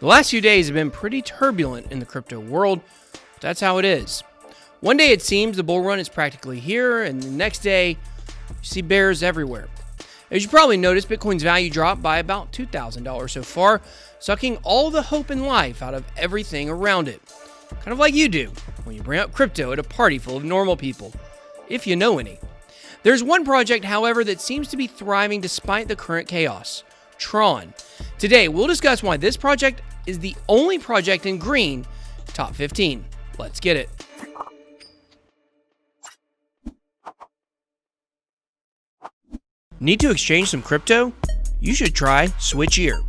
The last few days have been pretty turbulent in the crypto world, but that's how it is. One day it seems the bull run is practically here, and the next day you see bears everywhere. As you probably noticed, Bitcoin's value dropped by about $2,000 so far, sucking all the hope in life out of everything around it. Kind of like you do when you bring up crypto at a party full of normal people, if you know any. There's one project, however, that seems to be thriving despite the current chaos: Tron. Today, we'll discuss why this project is the only project in green top 15. Let's get it. Need to exchange some crypto? You should try Switchier.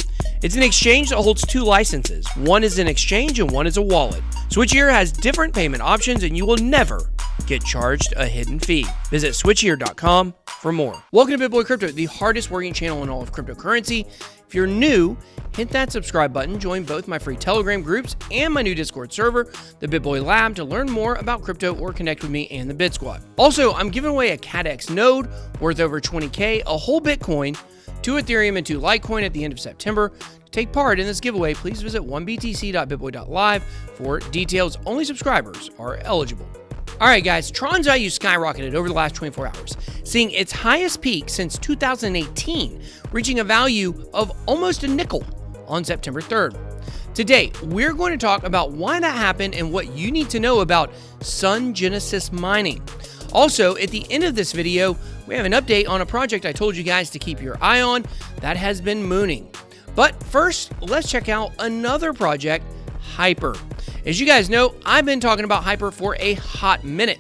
It's an exchange that holds two licenses. One is an exchange and one is a wallet. Switchier has different payment options and you will never get charged a hidden fee. Visit switchier.com for more. Welcome to BitBoy Crypto, the hardest working channel in all of cryptocurrency. If you're new, hit that subscribe button, join both my free Telegram groups and my new Discord server, the BitBoy Lab, to learn more about crypto or connect with me and the Bit Squad. Also, I'm giving away a CADX node worth over 20K, a whole Bitcoin, 2 Ethereum, and 2 Litecoin at the end of September. To take part in this giveaway, please visit 1btc.bitboy.live for details. Only subscribers are eligible. All right, guys, Tron's value skyrocketed over the last 24 hours, seeing its highest peak since 2018, reaching a value of almost a nickel on September 3rd. Today, we're going to talk about why that happened and what you need to know about Sun Genesis Mining. Also, at the end of this video, we have an update on a project I told you guys to keep your eye on that has been mooning. But first, let's check out another project, Hyper. As you guys know, I've been talking about Hyper for a hot minute.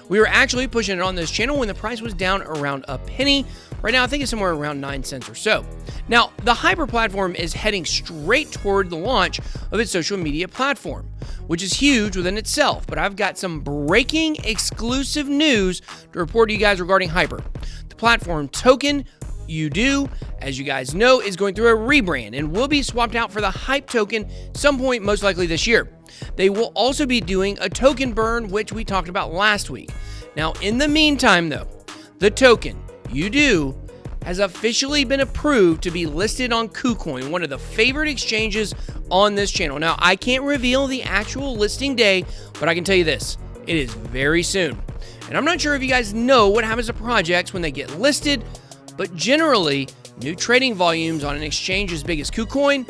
We were actually pushing it on this channel when the price was down around a penny. Right now, I think it's somewhere around 9 cents or so. Now, the Hyper platform is heading straight toward the launch of its social media platform, which is huge within itself, but I've got some breaking exclusive news to report to you guys regarding Hyper. The platform token, UDO, as you guys know, is going through a rebrand and will be swapped out for the Hype token some point, most likely this year. They will also be doing a token burn, which we talked about last week. Now, in the meantime, though, the token, UDO, has officially been approved to be listed on KuCoin, one of the favorite exchanges on this channel. Now, I can't reveal the actual listing day, but I can tell you this: it is very soon. And I'm not sure if you guys know what happens to projects when they get listed, but generally, new trading volumes on an exchange as big as KuCoin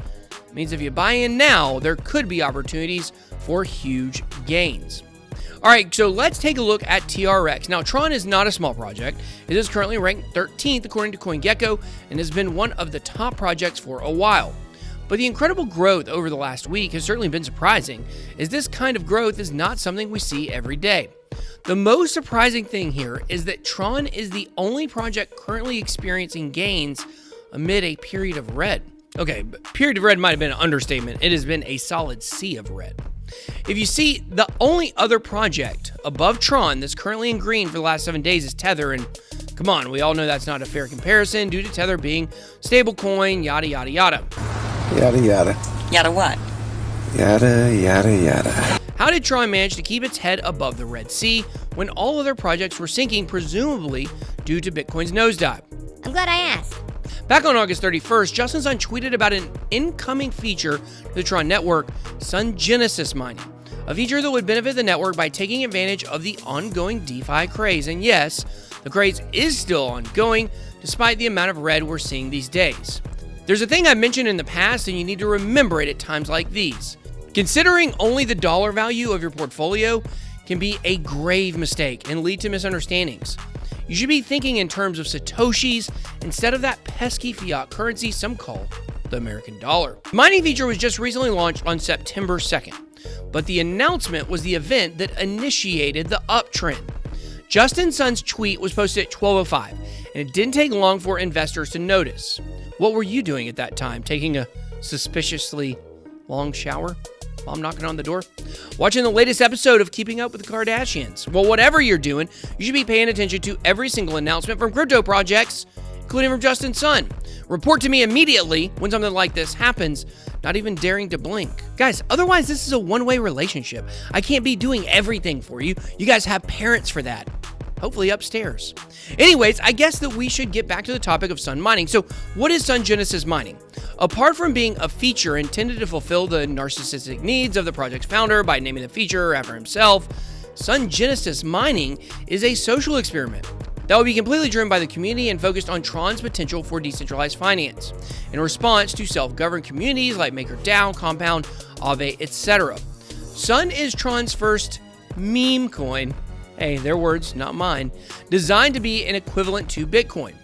means if you buy in now, there could be opportunities for huge gains. All right, so let's take a look at TRX. Now, Tron is not a small project. It is currently ranked 13th according to CoinGecko and has been one of the top projects for a while. But the incredible growth over the last week has certainly been surprising, as this kind of growth is not something we see every day. The most surprising thing here is that Tron is the only project currently experiencing gains amid a period of red. Okay, period of red might have been an understatement. It has been a solid sea of red. If you see, the only other project above Tron that's currently in green for the last 7 days is Tether, and come on, we all know that's not a fair comparison due to Tether being stablecoin, yada, yada, yada. Yada, yada. Yada what? Yada, yada, yada. How did Tron manage to keep its head above the Red Sea when all other projects were sinking, presumably due to Bitcoin's nosedive? I'm glad I asked. Back on August 31st, Justin Sun tweeted about an incoming feature to the Tron network, Sun Genesis Mining, a feature that would benefit the network by taking advantage of the ongoing DeFi craze. And yes, the craze is still ongoing, despite the amount of red we're seeing these days. There's a thing I've mentioned in the past, and you need to remember it at times like these. Considering only the dollar value of your portfolio can be a grave mistake and lead to misunderstandings. You should be thinking in terms of Satoshis instead of that pesky fiat currency some call the American dollar. The mining feature was just recently launched on September 2nd, but the announcement was the event that initiated the uptrend. Justin Sun's tweet was posted at 12:05, and it didn't take long for investors to notice. What were you doing at that time? Taking a suspiciously long shower while I'm knocking on the door? Watching the latest episode of Keeping Up with the Kardashians? Well, whatever you're doing, you should be paying attention to every single announcement from crypto projects, including from Justin Sun. Report to me immediately when something like this happens, not even daring to blink. Guys, otherwise this is a one-way relationship. I can't be doing everything for you. You guys have parents for that. hopefully upstairs. Anyways, I guess that we should get back to the topic of Sun mining. So what is Sun Genesis mining? Apart from being a feature intended to fulfill the narcissistic needs of the project's founder by naming the feature after himself, Sun Genesis mining is a social experiment that will be completely driven by the community and focused on Tron's potential for decentralized finance in response to self-governed communities like MakerDAO, Compound, Aave, etc. Sun is Tron's first meme coin, hey, their words, not mine, designed to be an equivalent to Bitcoin,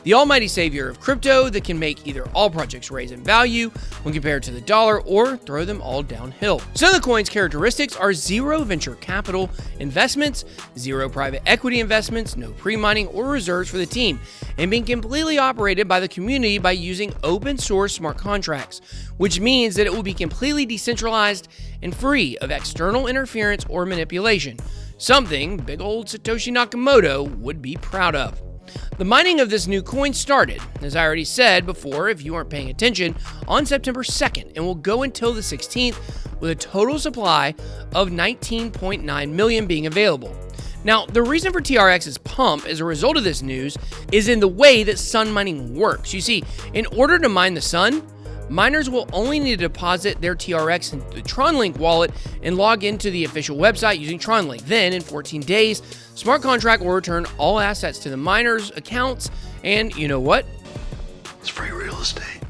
the almighty savior of crypto that can make either all projects raise in value when compared to the dollar or throw them all downhill. Some of the coin's characteristics are zero venture capital investments, zero private equity investments, no pre-mining or reserves for the team, and being completely operated by the community by using open source smart contracts, which means that it will be completely decentralized and free of external interference or manipulation, something big old Satoshi Nakamoto would be proud of. The mining of this new coin started, as I already said before if you aren't paying attention, on September 2nd and will go until the 16th with a total supply of 19.9 million being available. Now, the reason for TRX's pump as a result of this news is in the way that Sun mining works. You see, in order to mine the Sun, miners will only need to deposit their TRX into the TronLink wallet and log into the official website using TronLink. Then, in 14 days, smart contract will return all assets to the miners' accounts, and you know what? It's free real estate.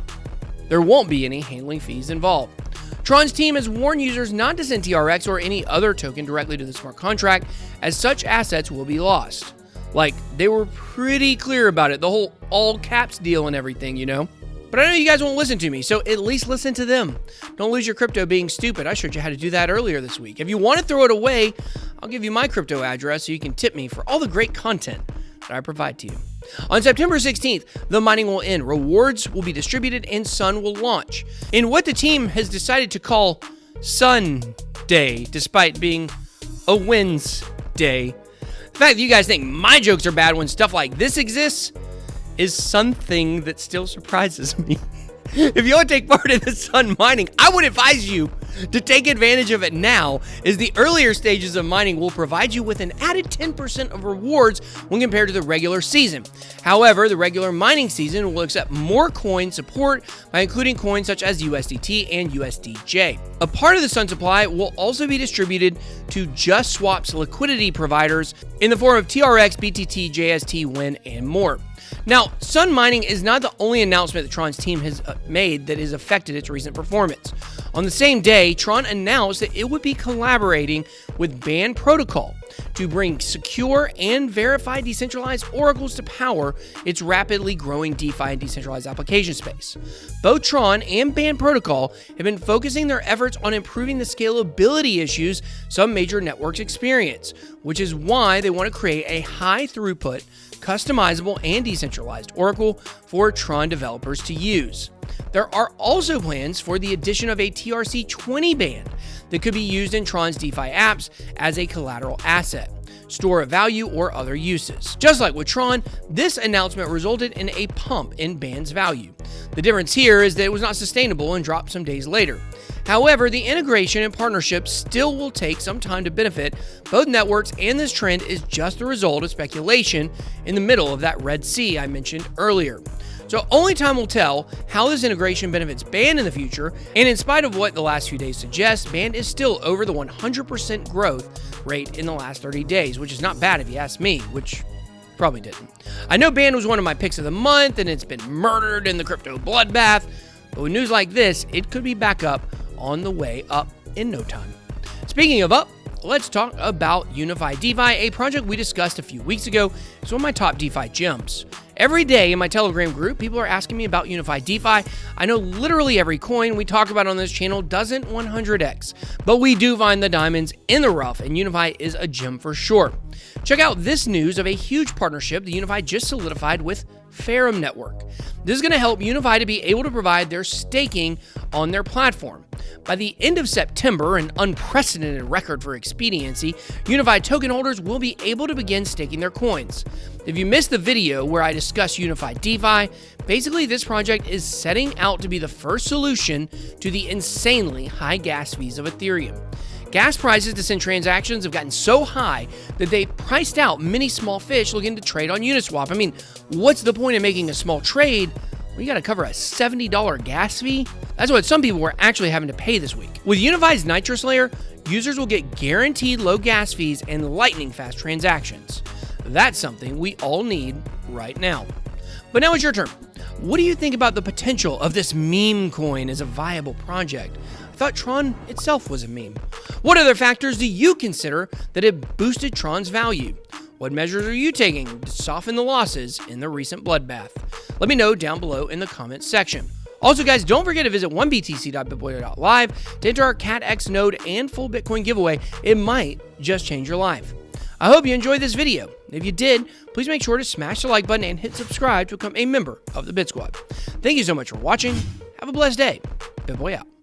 There won't be any handling fees involved. Tron's team has warned users not to send TRX or any other token directly to the smart contract, as such assets will be lost. Like, they were pretty clear about it, the whole all caps deal and everything, you know? But I know you guys won't listen to me, so at least listen to them. Don't lose your crypto being stupid. I showed you how to do that earlier this week. If you want to throw it away, I'll give you my crypto address so you can tip me for all the great content that I provide to you. On September 16th, the mining will end, rewards will be distributed, and Sun will launch in what the team has decided to call Sun Day, despite being a Wednesday. The fact that you guys think my jokes are bad when stuff like this exists is something that still surprises me. If you want to take part in the Sun mining, I would advise you to take advantage of it now, as the earlier stages of mining will provide you with an added 10% of rewards when compared to the regular season. However, the regular mining season will accept more coin support by including coins such as USDT and USDJ. A part of the Sun supply will also be distributed to JustSwap's liquidity providers in the form of TRX, BTT, JST, WIN, and more. Now, Sun mining is not the only announcement that Tron's team has made that has affected its recent performance. On the same day, Tron announced that it would be collaborating with Band Protocol to bring secure and verified decentralized oracles to power its rapidly growing DeFi and decentralized application space. Both Tron and Band Protocol have been focusing their efforts on improving the scalability issues some major networks experience, which is why they want to create a high throughput, customizable, and decentralized oracle for Tron developers to use. There are also plans for the addition of a TRC20 band that could be used in Tron's DeFi apps as a collateral asset, store of value, or other uses. Just like with Tron, this announcement resulted in a pump in band's value. The difference here is that it was not sustainable and dropped some days later. However, the integration and partnership still will take some time to benefit both networks, and this trend is just the result of speculation in the middle of that Red Sea I mentioned earlier. So only time will tell how this integration benefits Band in the future, and in spite of what the last few days suggest, Band is still over the 100% growth rate in the last 30 days, which is not bad if you ask me, which probably didn't. I know Band was one of my picks of the month, and it's been murdered in the crypto bloodbath, but with news like this, it could be back up on the way up in no time. Speaking of up, let's talk about Unified DeFi, a project we discussed a few weeks ago. It's one of my top DeFi gems. Every day in my Telegram group, people are asking me about Unified DeFi. I know literally every coin we talk about on this channel doesn't 100x, but we do find the diamonds in the rough, and Unified is a gem for sure. Check out this news of a huge partnership that Unified just solidified with Ferrum Network. This is going to help Unified to be able to provide their staking on their platform. By the end of September, an unprecedented record for expediency, Unified token holders will be able to begin staking their coins. If you missed the video where I discuss Unified DeFi, basically this project is setting out to be the first solution to the insanely high gas fees of Ethereum. Gas prices to send transactions have gotten so high that they priced out many small fish looking to trade on Uniswap. I mean, what's the point of making a small trade when you got to cover a $70 gas fee? That's what some people were actually having to pay this week. With Unifi's Nitrous Layer, users will get guaranteed low gas fees and lightning fast transactions. That's something we all need right now. But now it's your turn. What do you think about the potential of this meme coin as a viable project? I thought Tron itself was a meme. What other factors do you consider that have boosted Tron's value? What measures are you taking to soften the losses in the recent bloodbath? Let me know down below in the comments section. Also, guys, don't forget to visit 1btc.bitboy.live to enter our CatX node and full Bitcoin giveaway. It might just change your life. I hope you enjoyed this video. If you did, please make sure to smash the like button and hit subscribe to become a member of the Bit Squad. Thank you so much for watching. Have a blessed day. BitBoy out.